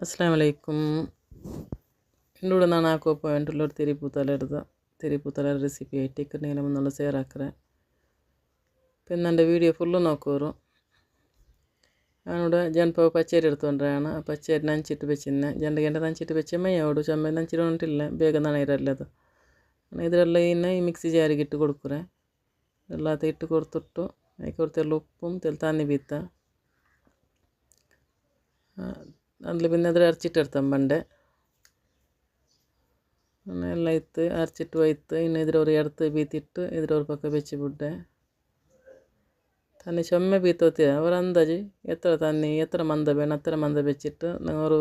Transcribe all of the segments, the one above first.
അസ്സലാമു അലൈക്കും. എൻ്റെ കൂടെ ನಾನು ಹಾಕೋ ಪಾಯಿಂಟುಳ್ಳೋರು തിരിപ്പൂത്തല റെസിപ്പി ആയിട്ട് ഇക്കണ്ടെങ്കിലും ഒന്നുള്ള ഷെയർ ആക്കറേ. പിന്നെ എൻ്റെ വീഡിയോ ഫുള്ള് നോക്കോರು. ഞാനിവിടെ ജനപ്പ പച്ചരി എടുത്തുകൊണ്ടാണ് ആ പച്ചരി നനച്ചിട്ട് വെച്ചിരുന്നെ. ജണ്ടൻ്റെ നനച്ചിട്ട് വെച്ച മയ്യോട് ചമ്മ നനച്ചിട്ടില്ല ಬೇಗ ನನೆಯಿರಲ್ಲದು. ಇದರೆಲ್ಲ ಇನ್ನು ಈ ಮಿಕ್ಸಿ ಜಾರಿಗೆ ಇಟ್ಟು ಕೊಡ್ಕುರೆ. ಎಲ್ಲ ಇಟ್ಟು ಕೊಡ್ತಿಟ್ಟು ಅದಕ್ಕೆ ಕೊಡ್ತೆಲ್ಲ ಉಪ್ಪು ತನ್ನಿ ಬೀತ್ತ അതിൽ പിന്നെ അതിൽ അരച്ചിട്ടെടുത്താൽ പണ്ടേ എല്ലാം ഇത്ത് അരച്ചിട്ട് വയ്ത്ത് ഇന്ന് ഇതിലൊരു എടുത്ത് ബീത്തിട്ട് ഇതിലൊരു പക്ക വെച്ച് ಬಿಟ್ಟೆ. തന്നി ചൊമ്മ ബീത്തോത്തിയ ഒരു അന്താജ് എത്ര മന്ദ വേണം അത്ര മന്ദ വെച്ചിട്ട് നിങ്ങൾ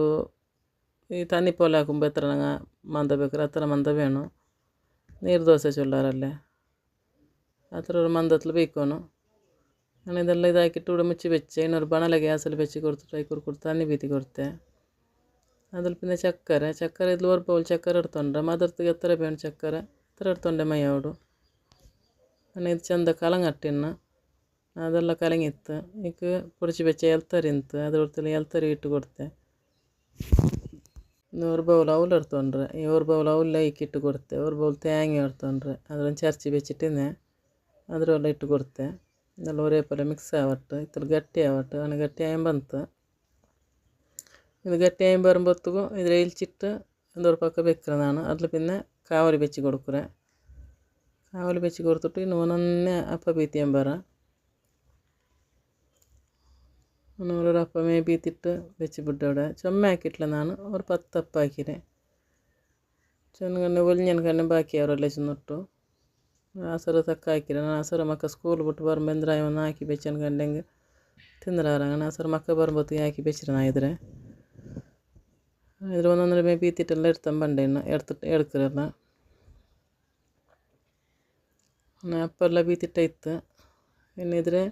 ഈ തന്നി പോലെ ആക്കുമ്പോൾ എത്ര നിങ്ങൾ മന്ദ വെക്കുക അത്ര മന്ദ വേണം. നീರು ದೋಸೆ ചൊല്ലാറല്ലേ അത്ര ഒരു മന്ദത്തിൽ ಬೇಯ್ಕೋನು. ನಾನು ಇದೆಲ್ಲ ಇದಾಕಿಟ್ಟು ഇവിടെ ಮುಚ್ಚಿ വെച്ച് ಇನ್ನೊರು ಬಣಲೆ ಗ್ಯಾಸಲ್ಲಿ ಬೆಚ್ಚಿ ಕೊಡ್ತಿಟ್ಟು ಕೊಡ್ತು ತಣ್ಣಿ ಬೀತಿ ಕೊಡ್ತೆ. അതിൽ പിന്നെ ചക്കര ഇതിൽ ഒരു ബൗൾ ചക്കര എടുത്തോണ്ട് മദർത്തിಗೆ എത്ര വേണം ചക്കര എത്ര എടുത്തോണ്ട് മയ്യോಡು. ನಾನು ಇದು ಚಂದ ಕಲಂಗಟ್ಟಿನ ಅದೆಲ್ಲ ಕಲಂಗಿತ್ತು ಈಗ പൊടിച്ച് വെച്ച ಎಲ್ತರಿಂತು ಅದರೊಡ್ತಲ್ಲಿ ಎಲ್ತರಿ ಇಟ್ಟು ಕೊಡ್ತೆ. ഒരു ബൗൾ അവൽ എടുത്തോണ്ട് ഈ ഒരു ബൗൾ അവലിലേക്ക് ഇട്ട് കൊടുത്തെ. ഒരു ബൗൾ തേങ്ങ എടുത്തോണ്ട് അതിലൊന്ന് ചരച്ച് വെച്ചിട്ടിന്നെ അതിലെല്ലാം ഇട്ട് കൊടുത്തെ. ಇದೆಲ್ಲ ಒರೇ ಪೊಲೆ ಮಿಕ್ಸ್ ಆವಟ್ಟು ಇದ್ರ ಗಟ್ಟಿ ಆವಟ್ಟು ಅವನು ಗಟ್ಟಿ ಆಗಿ ಬಂತು. ഇത് ಗಟ್ಟಿ ಆಗಿ ಬರುമ്പೊತ್ತಿಗೂ ಇದ್ರ ಇಲ್ಚಿಟ್ಟು ಒಂದೊರು ಪಕ್ಕ ಬೆಕ್ಕರೆ ನಾನು അതിൽ പിന്നെ കാവലി വെച്ച് കൊടുക്കുറെ. കാവലി വെച്ച് കൊടുത്തിട്ട് ഇന്ന് ഒന്നൊന്നെ അപ്പ ബീത്തിയാൻ പറ ഒന്നൊരു അപ്പമേ ബീത്തിട്ട് വെച്ച് ಬಿಟ್ಟೆ. അവിടെ ചൊമ്മ ಹಾಕಿಟ್ಲ ನಾನು ഒരു 10 ಅಪ್ಪ ಹಾಕಿರೆ. ಚೆನ್ನಗಣ್ಣೆ ಒಲಿഞ്ഞನ್ಕಣ್ಣೆ ಬಾಕಿ ಅವರೆಲ್ಲ ಚಿನ್ನೊಟ್ಟು ಆಸರ ತಕ್ಕ ಹಾಕಿರ. ನಾನು ಆಸರ ಮಕ್ಕ ಸ್ಕೂಲ್ ಬಿಟ್ಟು ಬರ್ಬಂದ್ರೆ ಅವನ್ನ ಹಾಕಿ ಬೆಚ್ಚನ್ಕಂಡೆಂಗೆ ತಿಂದ್ರಾರಂಗ ಆಸರ ಮಕ್ಕ ಬರ್ಬೊತ್ತಿಗೆ ಹಾಕಿ ಬೆಚ್ಚಿರ ನಾ ಇದ್ರೆ ಒಂದೊಂದ್ರೆ ಮೇ ಬೀತಿಟ್ಟೆಲ್ಲ ಇಡ್ತಾನೆ ಬಂಡೆ ಇನ್ನು ಎಡ್ಕರಲ್ಲ ಅಪ್ಪೆಲ್ಲ ಬೀತಿಟ್ಟ ಇತ್ತು. ಇನ್ನಿದ್ರೆ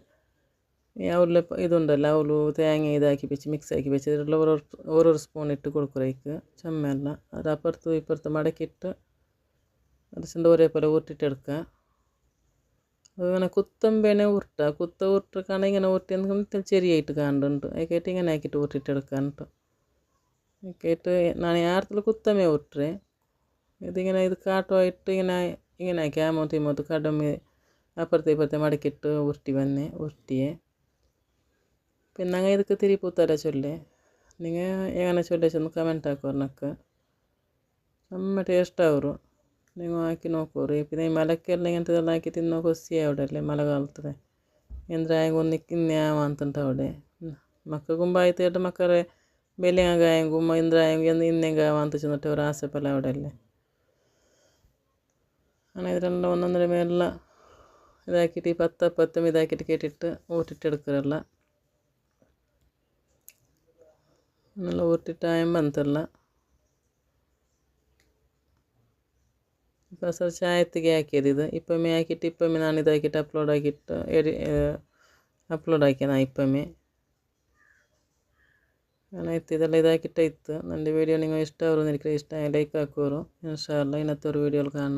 ಅವಲ್ಲ ಇದುಂಡಲ್ಲ ಅವಲು ತೇಂಗೆ ಇದಾಕಿ ಬೆಚ್ಚಿ ಮಿಕ್ಸ್ ಹಾಕಿ ಬೆಚ್ಚಿ ಅದರೆಲ್ಲ ಓರೊರು ಸ್ಪೂನ್ ಇಟ್ಟು ಕೊಡ್ಕೊರೈಕ್ ಚಮ್ಮೆ ಎಲ್ಲ ಅದು ಅಪರ್ತು ಇಪ್ಪರ್ತು ಮಡಕಿಟ್ಟು ಅದು ಚೆಂದ ಒರೇ ಪೊಲೆ ಉರ್ಟಿಟ್ಟು ಎಡ್ಕ. അങ്ങനെ കുത്തമ്പേനെ കുത്ത ഉരുട്ടാണ് ഇങ്ങനെ ഉരുട്ടി എന്തെങ്കിലും ചെറിയായിട്ട് കാണുന്നുണ്ട് അതിനായിട്ട് ഇങ്ങനെ ആക്കിയിട്ട് ഉരുട്ടിട്ടെടുക്കാനുണ്ട്. അതിനായിട്ട് ഞാൻ ആരത്തിൽ കുത്തമേ ഉരുട്ടേ ഇതിങ്ങനെ ഇത് കാട്ടുമായിട്ട് ഇങ്ങനെ ആക്കി ആമോത്ത് കടമി അപ്പുറത്തെ ഇപ്പുറത്തെ മടക്കിയിട്ട് ഉരുട്ടിയേ. പിന്നെ അങ്ങനെ ಇದಕ್ಕೆ തിരിപ്പൂത്തല ചൊല്ലേ നിങ്ങൾ എങ്ങനെ ചൊല്ലിച്ചൊന്ന് കമൻറ്റ് ആക്കുവർക്ക് ನಮ್ಮ ಟೇಸ್ಟ್ ಅವರು ನೀವು ಹಾಕಿ ನೋಕೋರಿ. പിന്നെ ഈ മലക്കെല്ലാം ഇങ്ങനത്തെല്ലാം ആക്കി തിന്നോ കൊസ്സിയ അവിടെ അല്ലേ മലകാലത്തത് എന്തിനായെങ്കിൽ നിൽക്കുന്നയാവാന്തുണ്ട് അവിടെ മക്കൾക്കുമ്പോൾ ആയിത്തേട്ട് മക്കളെ ബലിയാകായെങ്കും എന്തിനായെങ്കിൽ ഇന്നെങ്കാവാന്ത് ചെന്നിട്ട് ഒരു ആസപ്പല അവിടെ അല്ലേ. അങ്ങനെ ഇതിലെല്ലാം ഒന്നൊന്നര മേല ഇതാക്കിയിട്ട് ഈ 10 ഇതാക്കിയിട്ട് കേട്ടിട്ട് ഊട്ടിട്ടെടുക്കാറല്ല നല്ല ഊട്ടിട്ടായും ಬಂತಲ್ಲ. ഇപ്പോൾ ಸರ್ ಚಾಯತ್ತಿಗೆ ಹಾಕಿയത് ಇದು ಇಪ್ಪಮ್ಮೆ ಹಾಕಿಟ್ಟು ಇಪ್ಪಮ್ಮೆ ನಾನು ಇದಾಕಿಟ್ಟು ಅಪ್ಲೋಡ್ ಹಾಕಿನ ಇಪ್ಪಮ್ಮೆ ಆಯ್ತು. ಇದೆಲ್ಲ ಇದಾಕಿಟ್ಟ ಇತ್ತು. ನನ್ನ ವಿಡಿಯೋ ನಿಮಗೆ ಇಷ್ಟ ಅವರು ನಿನಗೆ ಇಷ್ಟ ಲೈಕ್ ಹಾಕೋರು. ಇನ್ಶಾ ಅಲ್ಲಾ ಇನ್ನೊಂದು ವಿಡಿಯೋಲಿ ಕಾಣ.